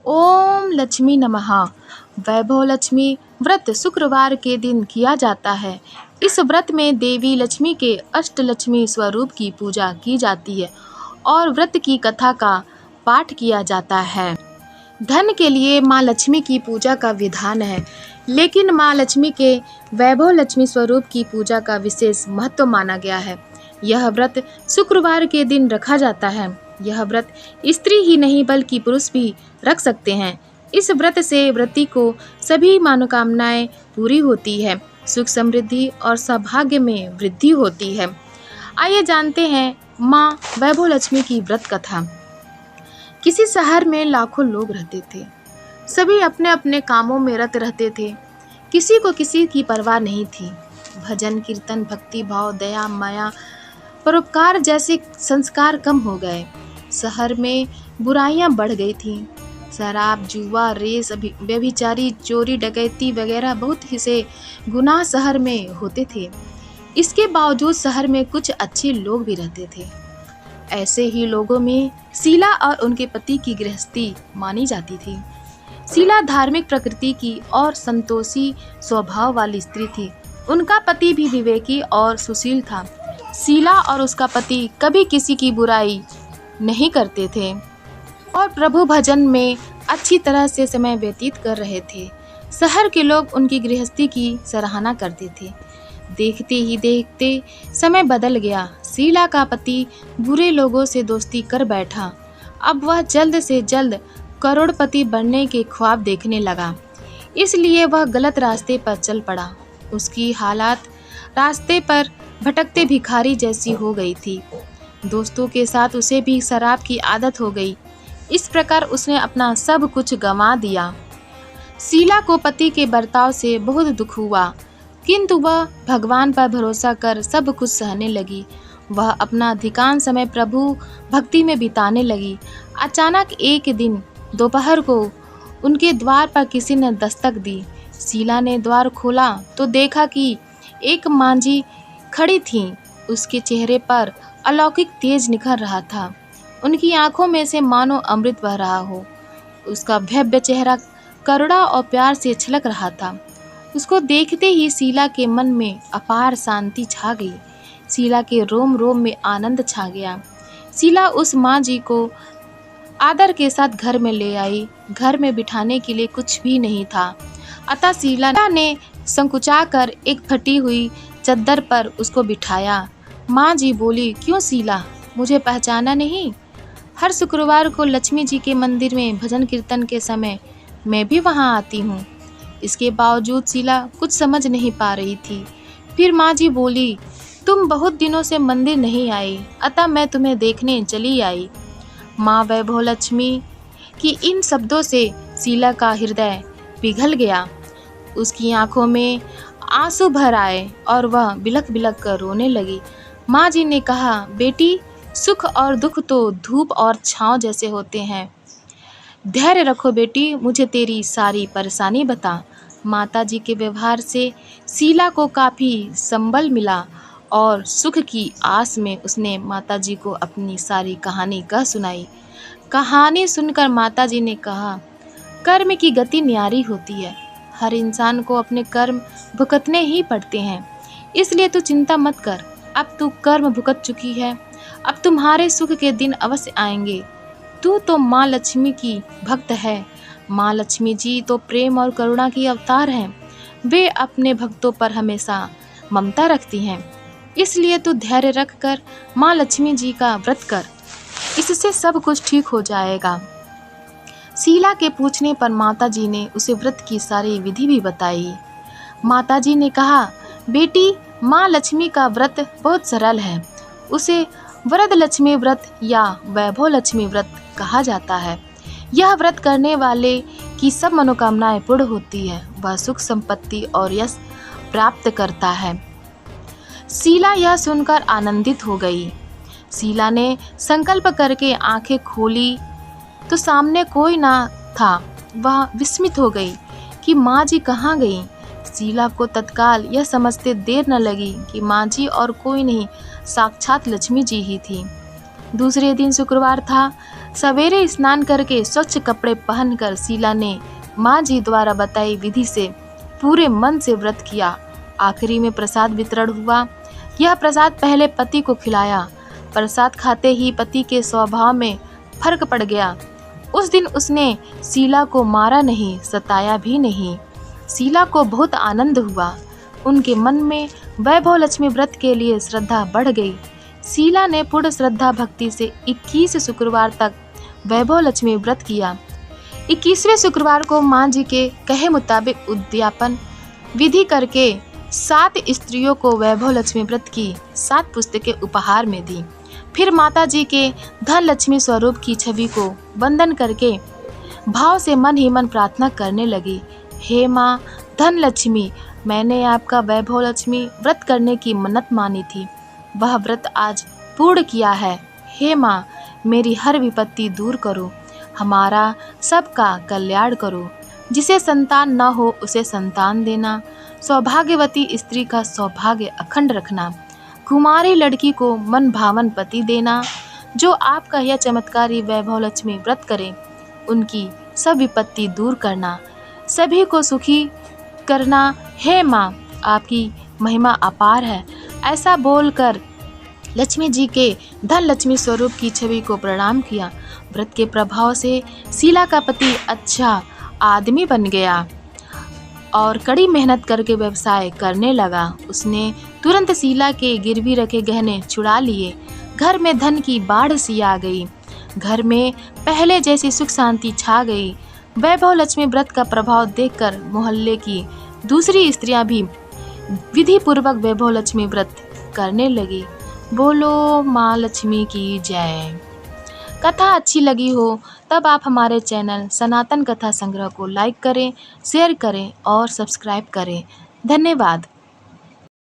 ओम लक्ष्मी नमः। वैभव लक्ष्मी व्रत शुक्रवार के दिन किया जाता है। इस व्रत में देवी लक्ष्मी के अष्टलक्ष्मी स्वरूप की पूजा की जाती है और व्रत की कथा का पाठ किया जाता है। धन के लिए माँ लक्ष्मी की पूजा का विधान है, लेकिन माँ लक्ष्मी के वैभव लक्ष्मी स्वरूप की पूजा का विशेष महत्व माना गया है। यह व्रत शुक्रवार के दिन रखा जाता है। यह व्रत स्त्री ही नहीं बल्कि पुरुष भी रख सकते हैं। इस व्रत से व्रती को सभी मनोकामनाएं पूरी होती है, सुख समृद्धि और सौभाग्य में वृद्धि होती है। आइए जानते हैं माँ वैभव लक्ष्मी की व्रत कथा। किसी शहर में लाखों लोग रहते थे। सभी अपने अपने कामों में रत रहते थे। किसी को किसी की परवाह नहीं थी। भजन कीर्तन, भक्ति भाव, दया माया, परोपकार जैसे संस्कार कम हो गए। शहर में बुराइयां बढ़ गई थीं। शराब, जुआ, रेस, व्यभिचारी, चोरी, डकैती वगैरह बहुत ही से गुनाह शहर में होते थे। इसके बावजूद शहर में कुछ अच्छे लोग भी रहते थे। ऐसे ही लोगों में शीला और उनके पति की गृहस्थी मानी जाती थी। शीला धार्मिक प्रकृति की और संतोषी स्वभाव वाली स्त्री थी। उनका पति भी विवेकी और सुशील था। शीला और उसका पति कभी किसी की बुराई नहीं करते थे और प्रभु भजन में अच्छी तरह से समय व्यतीत कर रहे थे। शहर के लोग उनकी गृहस्थी की सराहना करते थे। देखते ही देखते समय बदल गया। शीला का पति बुरे लोगों से दोस्ती कर बैठा। अब वह जल्द से जल्द करोड़पति बनने के ख्वाब देखने लगा, इसलिए वह गलत रास्ते पर चल पड़ा। उसकी हालात रास्ते पर भटकते भिखारी जैसी हो गई थी। दोस्तों के साथ उसे भी शराब की आदत हो गई। इस प्रकार उसने अपना सब कुछ गंवा दिया। शीला को पति के बर्ताव से बहुत दुख हुआ, किंतु वह भगवान पर भरोसा कर सब कुछ सहने लगी। वह अपना अधिकांश समय प्रभु भक्ति में बिताने लगी। अचानक एक दिन दोपहर को उनके द्वार पर किसी ने दस्तक दी। शीला ने द्वार खोला तो देखा कि एक मांझी खड़ी थी। उसके चेहरे पर अलौकिक तेज निखर रहा था। उनकी आंखों में से मानो अमृत बह रहा हो। उसका भव्य चेहरा करुणा और प्यार से छलक रहा था। उसको देखते ही शीला के मन में अपार शांति छा गई। शीला के रोम रोम में आनंद छा गया। शीला उस माँ जी को आदर के साथ घर में ले आई। घर में बिठाने के लिए कुछ भी नहीं था, अतः शीला ने संकुचाकर एक फटी हुई चद्दर पर उसको बिठाया। माँ जी बोली, क्यों शीला, मुझे पहचाना नहीं? हर शुक्रवार को लक्ष्मी जी के मंदिर में भजन कीर्तन के समय मैं भी वहाँ आती हूँ। इसके बावजूद शीला कुछ समझ नहीं पा रही थी। फिर माँ जी बोली, तुम बहुत दिनों से मंदिर नहीं आई, अतः मैं तुम्हें देखने चली आई। माँ वैभव लक्ष्मी की इन शब्दों से शीला का हृदय पिघल गया। उसकी आंखों में आंसू भर आए और वह बिलख बिलख कर रोने लगी। माँ जी ने कहा, बेटी, सुख और दुख तो धूप और छाँव जैसे होते हैं। धैर्य रखो बेटी, मुझे तेरी सारी परेशानी बता। माता जी के व्यवहार से शीला को काफ़ी संबल मिला और सुख की आस में उसने माता जी को अपनी सारी कहानी कह सुनाई। कहानी सुनकर माता जी ने कहा, कर्म की गति न्यारी होती है। हर इंसान को अपने कर्म भुगतने ही पड़ते हैं, इसलिए तू चिंता मत कर। अब तू कर्म भुगत चुकी है, अब तुम्हारे सुख के दिन अवश्य आएंगे। तू तो माँ लक्ष्मी की भक्त है। माँ लक्ष्मी जी तो प्रेम और करुणा की अवतार हैं। वे अपने भक्तों पर हमेशा ममता रखती हैं। इसलिए तू धैर्य रख कर माँ लक्ष्मी जी का व्रत कर, इससे सब कुछ ठीक हो जाएगा। शीला के पूछने पर माता जी ने उसे व्रत की सारी विधि भी बताई। माता जी ने कहा, बेटी, माँ लक्ष्मी का व्रत बहुत सरल है। उसे वरद लक्ष्मी व्रत या वैभव लक्ष्मी व्रत कहा जाता है। यह व्रत करने वाले की सब मनोकामनाएं पूर्ण होती है। वह सुख संपत्ति और यश प्राप्त करता है। शीला यह सुनकर आनंदित हो गई। शीला ने संकल्प करके आंखें खोली तो सामने कोई ना था। वह विस्मित हो गई कि माँ जी कहाँ गई। शीला को तत्काल यह समझते देर न लगी कि माँ जी और कोई नहीं, साक्षात लक्ष्मी जी ही थी। दूसरे दिन शुक्रवार था। सवेरे स्नान करके स्वच्छ कपड़े पहनकर शीला ने माँ जी द्वारा बताई विधि से पूरे मन से व्रत किया। आखिरी में प्रसाद वितरण हुआ। यह प्रसाद पहले पति को खिलाया। प्रसाद खाते ही पति के स्वभाव में फर्क पड़ गया। उस दिन उसने शीला को मारा नहीं, सताया भी नहीं। शीला को बहुत आनंद हुआ। उनके मन में वैभव लक्ष्मी व्रत के लिए श्रद्धा बढ़ गई। शीला ने पूर्ण श्रद्धा भक्ति से 21 शुक्रवार तक वैभव लक्ष्मी व्रत किया। 21वें शुक्रवार को माँ जी के कहे मुताबिक उद्यापन विधि करके 7 स्त्रियों को वैभव लक्ष्मी व्रत की 7 पुस्तकें उपहार में दी। फिर माता जी के धन लक्ष्मी स्वरूप की छवि को वंदन करके भाव से मन ही मन प्रार्थना करने लगी। हे माँ धन लक्ष्मी, मैंने आपका वैभव लक्ष्मी व्रत करने की मन्नत मानी थी, वह व्रत आज पूर्ण किया है। हे माँ, मेरी हर विपत्ति दूर करो, हमारा सबका कल्याण करो। जिसे संतान न हो उसे संतान देना, सौभाग्यवती स्त्री का सौभाग्य अखंड रखना, कुमारी लड़की को मन भावन पति देना। जो आपका यह चमत्कारी वैभव लक्ष्मी व्रत करे, उनकी सब विपत्ति दूर करना, सभी को सुखी करना। हे माँ, आपकी महिमा अपार है। ऐसा बोलकर लक्ष्मी जी के धन लक्ष्मी स्वरूप की छवि को प्रणाम किया। व्रत के प्रभाव से शीला का पति अच्छा आदमी बन गया और कड़ी मेहनत करके व्यवसाय करने लगा। उसने तुरंत शीला के गिरवी रखे गहने छुड़ा लिए। घर में धन की बाढ़ सी आ गई। घर में पहले जैसी सुख शांति छा गई। वैभव लक्ष्मी व्रत का प्रभाव देखकर मोहल्ले की दूसरी स्त्रियां भी विधि पूर्वक वैभव लक्ष्मी व्रत करने लगी। बोलो माँ लक्ष्मी की जय। कथा अच्छी लगी हो तब आप हमारे चैनल सनातन कथा संग्रह को लाइक करें, शेयर करें और सब्सक्राइब करें। धन्यवाद।